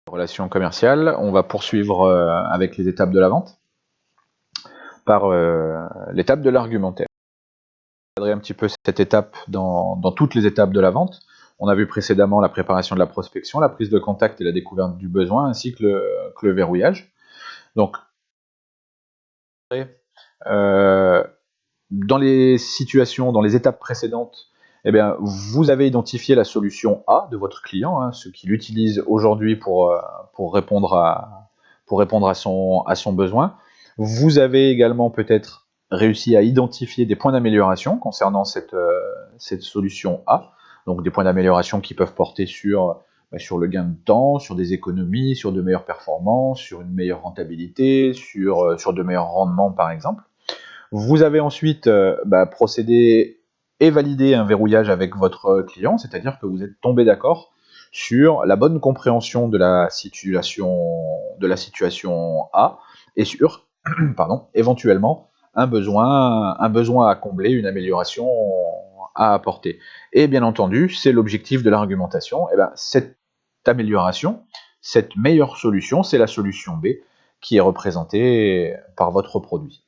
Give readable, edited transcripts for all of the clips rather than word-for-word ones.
Relation commerciale, on va poursuivre avec les étapes de la vente par l'étape de l'argumentaire. On va cadrer un petit peu cette étape dans toutes les étapes de la vente. On a vu précédemment la préparation de la prospection, la prise de contact et la découverte du besoin, ainsi que le verrouillage. Donc, dans les situations, dans les étapes précédentes, eh bien, vous avez identifié la solution A de votre client, ce qu'il utilise aujourd'hui pour répondre à son besoin. Vous avez également peut-être réussi à identifier des points d'amélioration concernant cette solution A, donc des points d'amélioration qui peuvent porter sur le gain de temps, sur des économies, sur de meilleures performances, sur une meilleure rentabilité, sur de meilleurs rendements par exemple. Vous avez ensuite procédé et validé un verrouillage avec votre client, c'est-à-dire que vous êtes tombé d'accord sur la bonne compréhension de la situation A et sur éventuellement un besoin à combler, une amélioration à apporter. Et bien entendu, c'est l'objectif de l'argumentation, cette amélioration, cette meilleure solution, c'est la solution B qui est représentée par votre produit.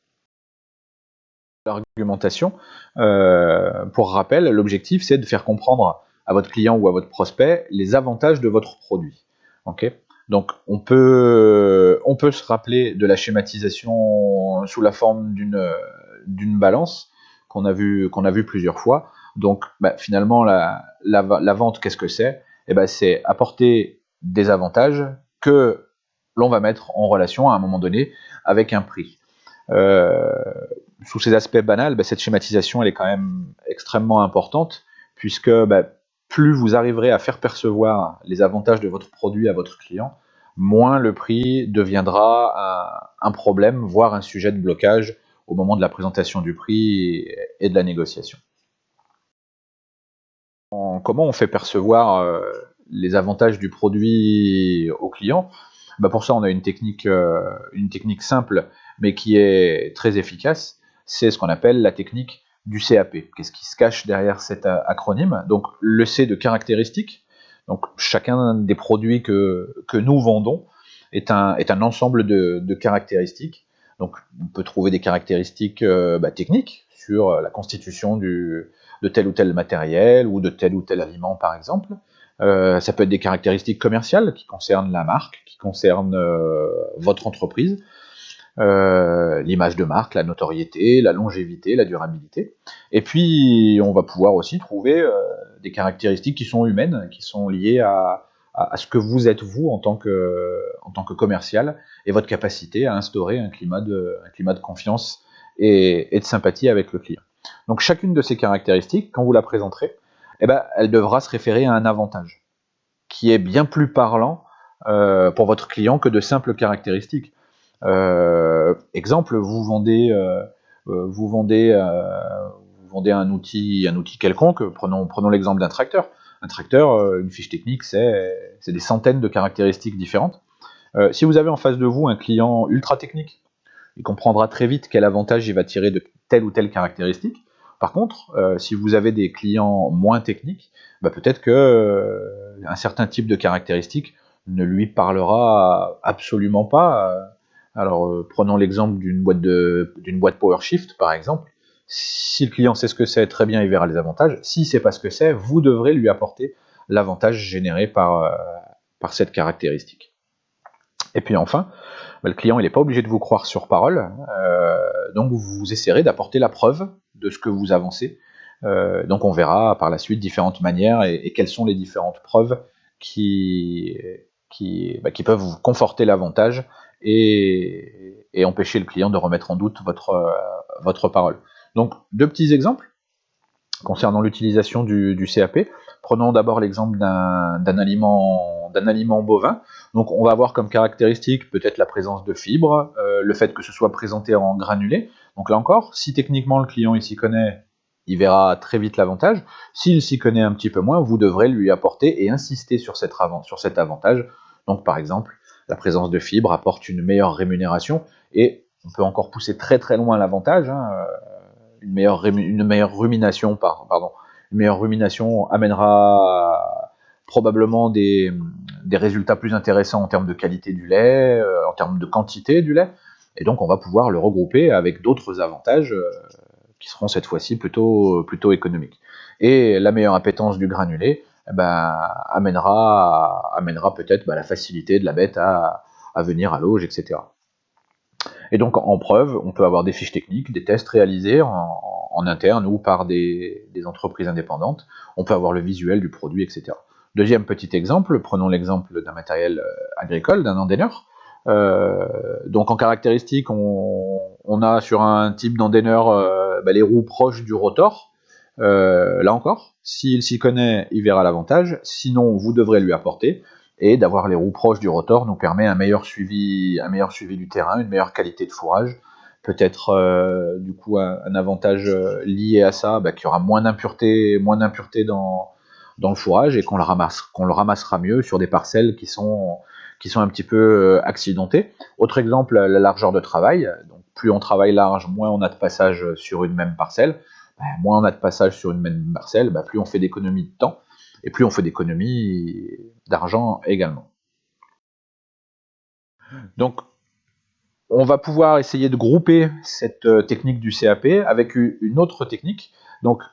L'argumentation, pour rappel, l'objectif c'est de faire comprendre à votre client ou à votre prospect les avantages de votre produit. Okay, donc on peut se rappeler de la schématisation sous la forme d'une balance qu'on a vu plusieurs fois. Donc finalement la vente, qu'est-ce que c'est? C'est apporter des avantages que l'on va mettre en relation à un moment donné avec un prix. Sous ces aspects banals, cette schématisation elle est quand même extrêmement importante, puisque plus vous arriverez à faire percevoir les avantages de votre produit à votre client, moins le prix deviendra un problème, voire un sujet de blocage au moment de la présentation du prix et de la négociation. Comment on fait percevoir les avantages du produit au client? Pour ça, on a une technique simple, mais qui est très efficace. C'est ce qu'on appelle la technique du CAP. Qu'est-ce qui se cache derrière cet acronyme? Donc, le C de caractéristiques. Donc, chacun des produits que nous vendons est un ensemble de caractéristiques. Donc, on peut trouver des caractéristiques techniques sur la constitution de tel ou tel matériel ou de tel ou tel aliment, par exemple. Ça peut être des caractéristiques commerciales qui concernent la marque, qui concernent votre entreprise, l'image de marque, la notoriété, la longévité, la durabilité. Et puis, on va pouvoir aussi trouver des caractéristiques qui sont humaines, qui sont liées à ce que vous êtes vous en tant que commercial et votre capacité à instaurer un climat de confiance et de sympathie avec le client. Donc chacune de ces caractéristiques, quand vous la présenterez, elle devra se référer à un avantage qui est bien plus parlant pour votre client que de simples caractéristiques. Exemple, vous vendez un outil quelconque. Prenons l'exemple d'un tracteur. Un tracteur, une fiche technique, c'est des centaines de caractéristiques différentes. Si vous avez en face de vous un client ultra technique, il comprendra très vite quel avantage il va tirer de telle ou telle caractéristique. Par contre, si vous avez des clients moins techniques, peut-être que un certain type de caractéristique ne lui parlera absolument pas. Alors, prenons l'exemple d'une boîte PowerShift, par exemple. Si le client sait ce que c'est, très bien, il verra les avantages. S'il ne sait pas ce que c'est, vous devrez lui apporter l'avantage généré par cette caractéristique. Et puis enfin, le client il n'est pas obligé de vous croire sur parole, donc vous essaierez d'apporter la preuve de ce que vous avancez. Donc on verra par la suite différentes manières et quelles sont les différentes preuves qui peuvent vous conforter l'avantage et empêcher le client de remettre en doute votre parole. Donc deux petits exemples concernant l'utilisation du CAP. Prenons d'abord l'exemple d'un aliment bovin. Donc on va avoir comme caractéristique peut-être la présence de fibres, le fait que ce soit présenté en granulé. Donc là encore, si techniquement le client il s'y connaît, il verra très vite l'avantage. S'il s'y connaît un petit peu moins, vous devrez lui apporter et insister sur cet avantage. Donc par exemple, la présence de fibres apporte une meilleure rémunération et on peut encore pousser très très loin l'avantage. Une meilleure rumination amènera probablement des des résultats plus intéressants en termes de qualité du lait, en termes de quantité du lait, et donc on va pouvoir le regrouper avec d'autres avantages qui seront cette fois-ci plutôt économiques. Et la meilleure appétence du granulé amènera peut-être la facilité de la bête à venir à l'auge, etc. Et donc en preuve, on peut avoir des fiches techniques, des tests réalisés en interne ou par des entreprises indépendantes, on peut avoir le visuel du produit, etc. Deuxième petit exemple, prenons l'exemple d'un matériel agricole, d'un endaineur. Donc en caractéristique, on a sur un type d'endaineur les roues proches du rotor. Là encore, s'il s'y connaît, il verra l'avantage, sinon vous devrez lui apporter, et d'avoir les roues proches du rotor nous permet un meilleur suivi du terrain, une meilleure qualité de fourrage, peut-être du coup un avantage lié à ça, qu'il y aura moins d'impuretés dans le fourrage et qu'on le ramassera mieux sur des parcelles qui sont un petit peu accidentées. Autre exemple, la largeur de travail. Donc plus on travaille large, moins on a de passage sur une même parcelle. Moins on a de passage sur une même parcelle, plus on fait d'économies de temps, et plus on fait d'économies d'argent également. Donc, on va pouvoir essayer de grouper cette technique du CAP avec une autre technique. Donc,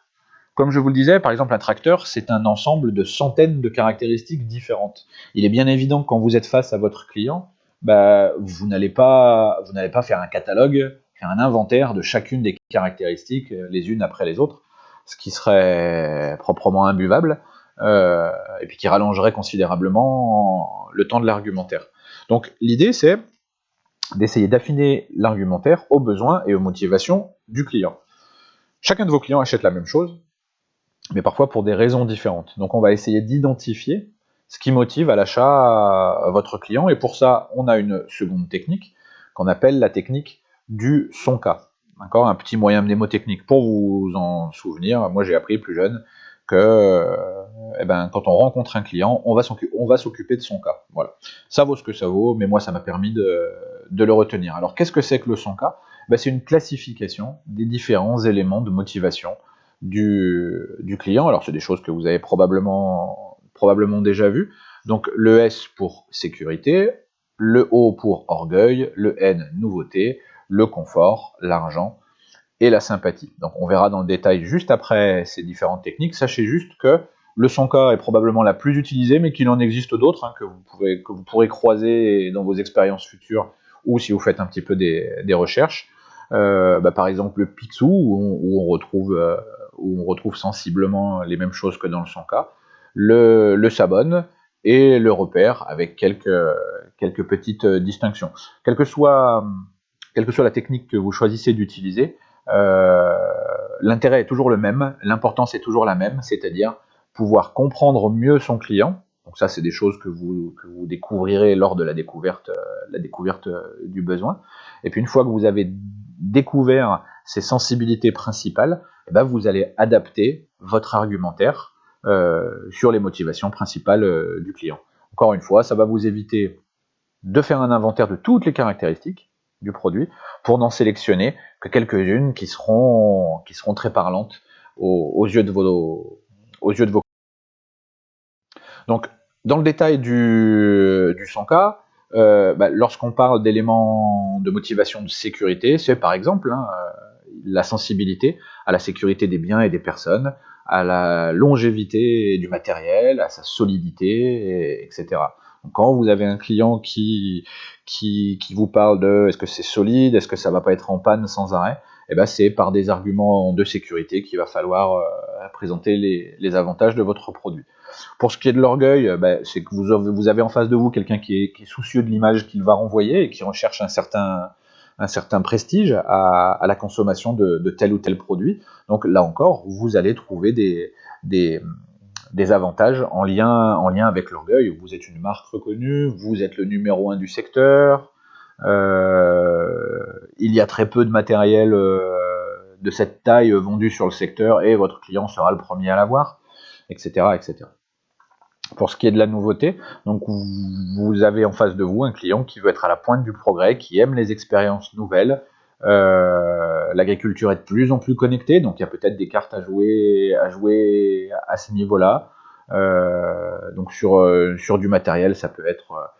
comme je vous le disais, par exemple, un tracteur, c'est un ensemble de centaines de caractéristiques différentes. Il est bien évident que quand vous êtes face à votre client, vous n'allez pas faire un catalogue, faire un inventaire de chacune des caractéristiques les unes après les autres, ce qui serait proprement imbuvable, et puis qui rallongerait considérablement le temps de l'argumentaire. Donc l'idée, c'est d'essayer d'affiner l'argumentaire aux besoins et aux motivations du client. Chacun de vos clients achète la même chose, mais parfois pour des raisons différentes. Donc on va essayer d'identifier ce qui motive à l'achat votre client, et pour ça, on a une seconde technique qu'on appelle la technique du son-cas. D'accord, un petit moyen mnémotechnique pour vous en souvenir. Moi, j'ai appris plus jeune que quand on rencontre un client, on va s'occuper de son cas. Voilà. Ça vaut ce que ça vaut, mais moi, ça m'a permis de le retenir. Alors, qu'est-ce que c'est que le son cas ? C'est une classification des différents éléments de motivation du client. Alors, c'est des choses que vous avez probablement déjà vues. Donc, le S pour sécurité, le O pour orgueil, le N, nouveauté, le confort, l'argent et la sympathie. Donc, on verra dans le détail juste après ces différentes techniques. Sachez juste que le 100K est probablement la plus utilisée, mais qu'il en existe d'autres que vous pourrez croiser dans vos expériences futures, ou si vous faites un petit peu des recherches. Par exemple, le Picsou, où on retrouve sensiblement les mêmes choses que dans le 100K, le Sabonne et le repère, avec quelques petites distinctions. Quelle que soit la technique que vous choisissez d'utiliser, l'intérêt est toujours le même, l'importance est toujours la même, c'est-à-dire pouvoir comprendre mieux son client. Donc ça, c'est des choses que vous découvrirez lors de la découverte du besoin. Et puis une fois que vous avez découvert ces sensibilités principales, vous allez adapter votre argumentaire sur les motivations principales du client. Encore une fois, ça va vous éviter de faire un inventaire de toutes les caractéristiques du produit pour n'en sélectionner que quelques-unes qui seront très parlantes aux yeux de vos. Donc, dans le détail du 100K, lorsqu'on parle d'éléments de motivation de sécurité, c'est par exemple la sensibilité à la sécurité des biens et des personnes, à la longévité du matériel, à sa solidité, etc. Donc, quand vous avez un client qui vous parle de est-ce que c'est solide, est-ce que ça va pas être en panne sans arrêt, c'est par des arguments de sécurité qu'il va falloir présenter les avantages de votre produit. Pour ce qui est de l'orgueil, c'est que vous avez en face de vous quelqu'un qui est soucieux de l'image qu'il va renvoyer et qui recherche un certain prestige à la consommation de tel ou tel produit. Donc là encore, vous allez trouver des avantages en lien avec l'orgueil. Vous êtes une marque reconnue, vous êtes le numéro 1 du secteur, il y a très peu de matériel de cette taille vendu sur le secteur et votre client sera le premier à l'avoir, etc., etc. Pour ce qui est de la nouveauté, donc vous avez en face de vous un client qui veut être à la pointe du progrès, qui aime les expériences nouvelles. L'agriculture est de plus en plus connectée, donc il y a peut-être des cartes à jouer à ce niveau-là. Donc sur du matériel, ça peut être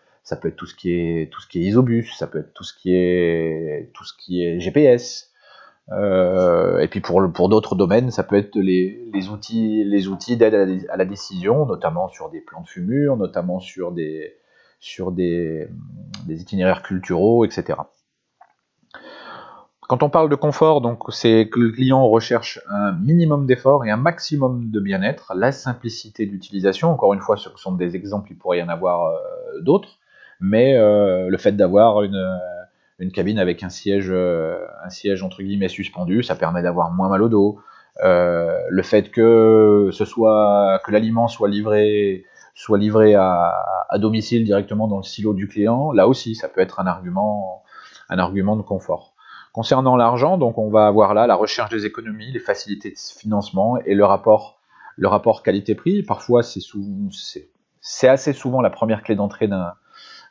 tout ce qui est isobus, ça peut être tout ce qui est GPS. Et puis pour d'autres domaines, ça peut être les outils d'aide à la décision, notamment sur des plans de fumure, notamment sur des itinéraires culturaux, etc. Quand on parle de confort, donc c'est que le client recherche un minimum d'effort et un maximum de bien-être, la simplicité d'utilisation. Encore une fois, ce sont des exemples, il pourrait y en avoir d'autres, mais le fait d'avoir une cabine avec un siège entre guillemets suspendu, ça permet d'avoir moins mal au dos. Le fait que l'aliment soit livré à domicile directement dans le silo du client, là aussi, ça peut être un argument de confort. Concernant l'argent, donc on va avoir là la recherche des économies, les facilités de financement et le rapport qualité-prix. Parfois, c'est assez souvent la première clé d'entrée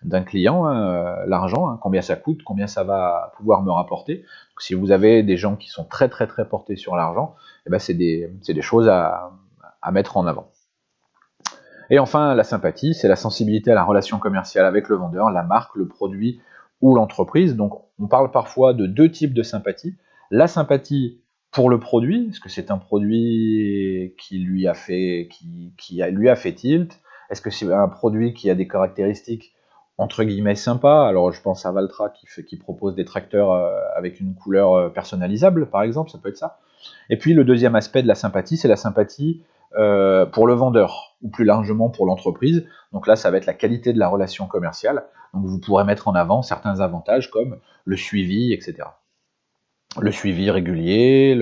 d'un client, l'argent, combien ça coûte, combien ça va pouvoir me rapporter. Donc, si vous avez des gens qui sont très très très portés sur l'argent, eh ben c'est des choses à mettre en avant. Et enfin, la sympathie, c'est la sensibilité à la relation commerciale avec le vendeur, la marque, le produit ou l'entreprise. Donc on parle parfois de deux types de sympathie. La sympathie pour le produit, est-ce que c'est un produit qui lui a fait tilt? Est-ce que c'est un produit qui a des caractéristiques entre guillemets sympas? Alors je pense à Valtra qui propose des tracteurs avec une couleur personnalisable, par exemple, ça peut être ça. Et puis le deuxième aspect de la sympathie, c'est la sympathie pour le vendeur, ou plus largement pour l'entreprise. Donc là, ça va être la qualité de la relation commerciale. Donc vous pourrez mettre en avant certains avantages comme le suivi, etc. Le suivi régulier,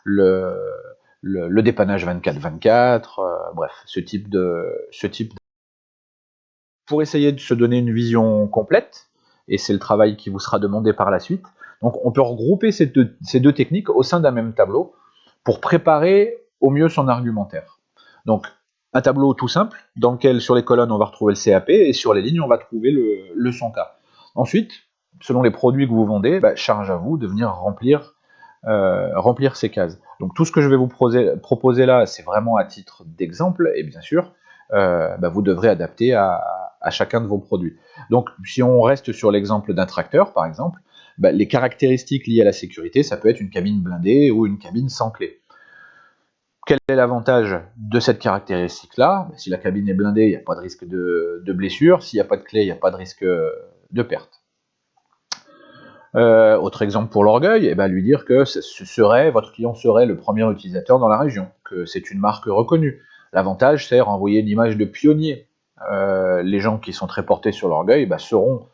le dépannage 24/24, bref, ce type de... Pour essayer de se donner une vision complète, et c'est le travail qui vous sera demandé par la suite, donc on peut regrouper ces deux techniques au sein d'un même tableau pour préparer au mieux son argumentaire. Donc un tableau tout simple, dans lequel sur les colonnes on va retrouver le CAP, et sur les lignes on va trouver le son K. Ensuite, selon les produits que vous vendez, charge à vous de venir remplir ces cases. Donc tout ce que je vais vous proposer là, c'est vraiment à titre d'exemple, et bien sûr, vous devrez adapter à chacun de vos produits. Donc si on reste sur l'exemple d'un tracteur, par exemple, les caractéristiques liées à la sécurité, ça peut être une cabine blindée ou une cabine sans clé. Quel est l'avantage de cette caractéristique-là? Si la cabine est blindée, il n'y a pas de risque de blessure. S'il n'y a pas de clé, il n'y a pas de risque de perte. Autre exemple pour l'orgueil, lui dire que votre client serait le premier utilisateur dans la région, que c'est une marque reconnue. L'avantage, c'est renvoyer une image de pionnier. Les gens qui sont très portés sur l'orgueil seront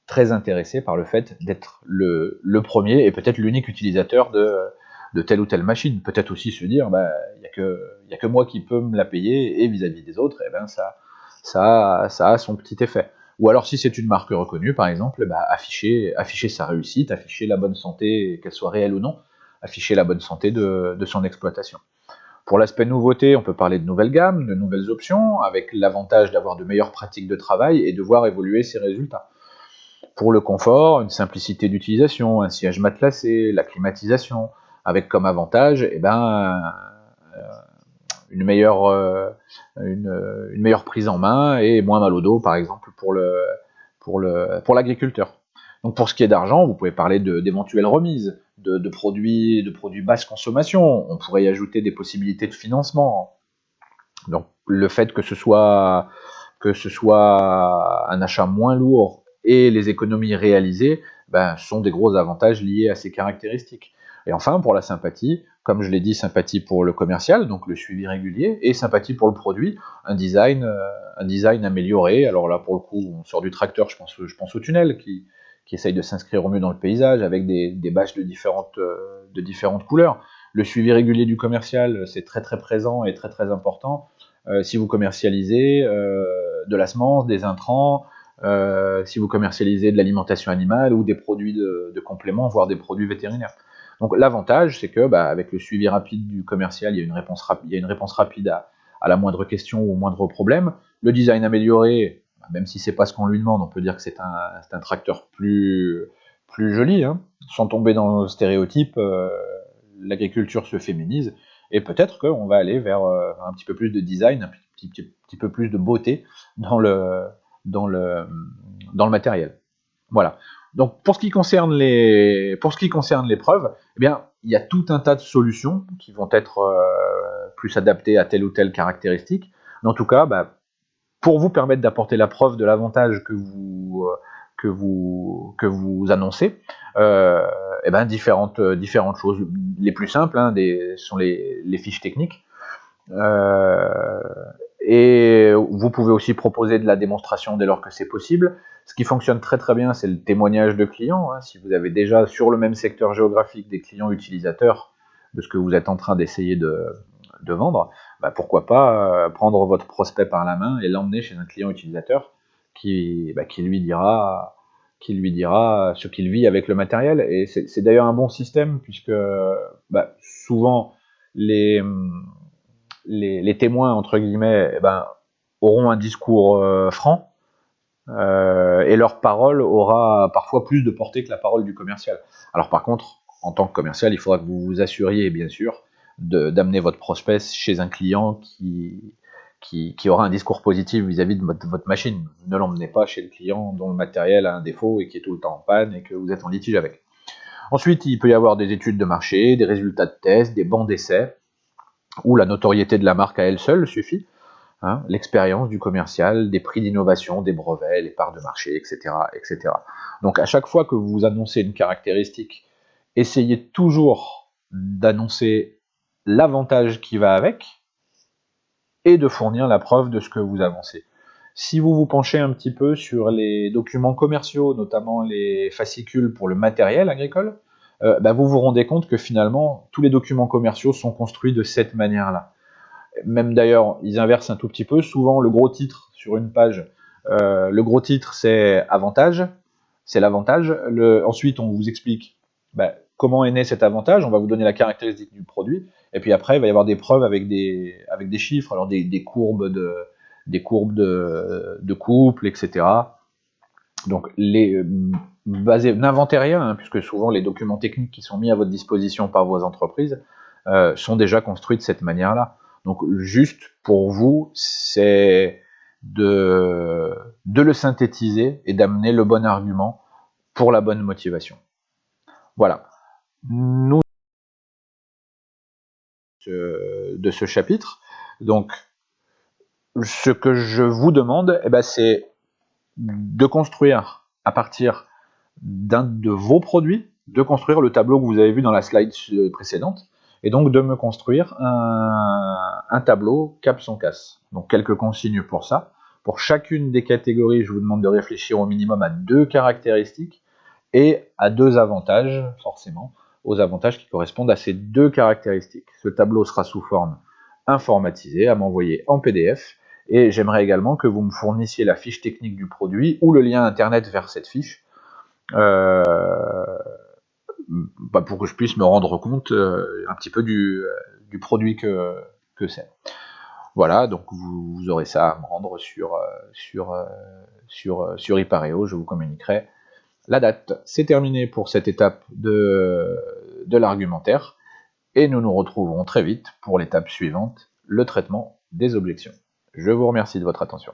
très intéressés par le fait d'être le premier et peut-être l'unique utilisateur de telle ou telle machine. Peut-être aussi se dire, il n'y a que moi qui peux me la payer, et vis-à-vis des autres, ça a son petit effet. Ou alors si c'est une marque reconnue, par exemple, afficher sa réussite, afficher la bonne santé, qu'elle soit réelle ou non, afficher la bonne santé de son exploitation. Pour l'aspect nouveauté, on peut parler de nouvelles gammes, de nouvelles options, avec l'avantage d'avoir de meilleures pratiques de travail et de voir évoluer ses résultats. Pour le confort, une simplicité d'utilisation, un siège matelassé, la climatisation, avec comme avantage une meilleure prise en main et moins mal au dos, par exemple, pour l'agriculteur. Donc pour ce qui est d'argent, vous pouvez parler d'éventuelles remises, de produits basse consommation, on pourrait y ajouter des possibilités de financement. Donc le fait que ce soit un achat moins lourd et les économies réalisées sont des gros avantages liés à ces caractéristiques. Et enfin, pour la sympathie, comme je l'ai dit, sympathie pour le commercial, donc le suivi régulier, et sympathie pour le produit, un design amélioré. Alors là, pour le coup, on sort du tracteur, je pense au tunnel, qui essaye de s'inscrire au mieux dans le paysage, avec des bâches de différentes couleurs. Le suivi régulier du commercial, c'est très très présent et très très important. Si vous commercialisez de la semence, des intrants, si vous commercialisez de l'alimentation animale ou des produits de complément, voire des produits vétérinaires. Donc l'avantage, c'est que avec le suivi rapide du commercial, il y a une réponse rapide à la moindre question ou au moindre problème. Le design amélioré, même si c'est pas ce qu'on lui demande, on peut dire que c'est un tracteur plus joli, sans tomber dans le stéréotype. L'agriculture se féminise, et peut-être qu'on va aller vers un petit peu plus de design, un petit peu plus de beauté dans le matériel. Voilà. Donc pour ce qui concerne les preuves, eh bien il y a tout un tas de solutions qui vont être plus adaptées à telle ou telle caractéristique. Mais en tout cas, pour vous permettre d'apporter la preuve de l'avantage que vous annoncez, différentes choses. Les plus simples sont les fiches techniques. Et vous pouvez aussi proposer de la démonstration dès lors que c'est possible. Ce qui fonctionne très très bien, c'est le témoignage de clients. Si vous avez déjà sur le même secteur géographique des clients utilisateurs de ce que vous êtes en train d'essayer de vendre, pourquoi pas prendre votre prospect par la main et l'emmener chez un client utilisateur qui lui dira ce qu'il vit avec le matériel. Et c'est d'ailleurs un bon système puisque souvent les témoins, entre guillemets, auront un discours franc, et leur parole aura parfois plus de portée que la parole du commercial. Alors par contre, en tant que commercial, il faudra que vous vous assuriez, bien sûr, d'amener votre prospect chez un client qui aura un discours positif vis-à-vis de votre machine. Ne l'emmenez pas chez le client dont le matériel a un défaut et qui est tout le temps en panne et que vous êtes en litige avec. Ensuite, il peut y avoir des études de marché, des résultats de tests, des bancs d'essai, où la notoriété de la marque à elle seule suffit, l'expérience du commercial, des prix d'innovation, des brevets, les parts de marché, etc., etc. Donc à chaque fois que vous annoncez une caractéristique, essayez toujours d'annoncer l'avantage qui va avec et de fournir la preuve de ce que vous avancez. Si vous vous penchez un petit peu sur les documents commerciaux, notamment les fascicules pour le matériel agricole, vous vous rendez compte que finalement, tous les documents commerciaux sont construits de cette manière-là. Même d'ailleurs, ils inversent un tout petit peu. Souvent, le gros titre sur une page, le gros titre, c'est avantage, c'est l'avantage. Ensuite, on vous explique comment est né cet avantage, on va vous donner la caractéristique du produit, et puis après, il va y avoir des preuves avec des chiffres, alors des courbes de couple, etc. Donc, n'inventez rien, puisque souvent les documents techniques qui sont mis à votre disposition par vos entreprises sont déjà construits de cette manière-là. Donc, juste pour vous, c'est de le synthétiser et d'amener le bon argument pour la bonne motivation. Voilà. Nous, de ce chapitre, donc, ce que je vous demande, c'est de construire à partir d'un de vos produits, de construire le tableau que vous avez vu dans la slide précédente, et donc de me construire un tableau cap son casse. Donc quelques consignes pour ça. Pour chacune des catégories, je vous demande de réfléchir au minimum à 2 caractéristiques et à 2 avantages, forcément, aux avantages qui correspondent à ces 2 caractéristiques. Ce tableau sera sous forme informatisée, à m'envoyer en PDF, et j'aimerais également que vous me fournissiez la fiche technique du produit ou le lien internet vers cette fiche, pour que je puisse me rendre compte un petit peu du produit que c'est. Voilà, donc vous aurez ça à me rendre sur Ipareo, je vous communiquerai la date. C'est terminé pour cette étape de l'argumentaire, et nous nous retrouverons très vite pour l'étape suivante, le traitement des objections. Je vous remercie de votre attention.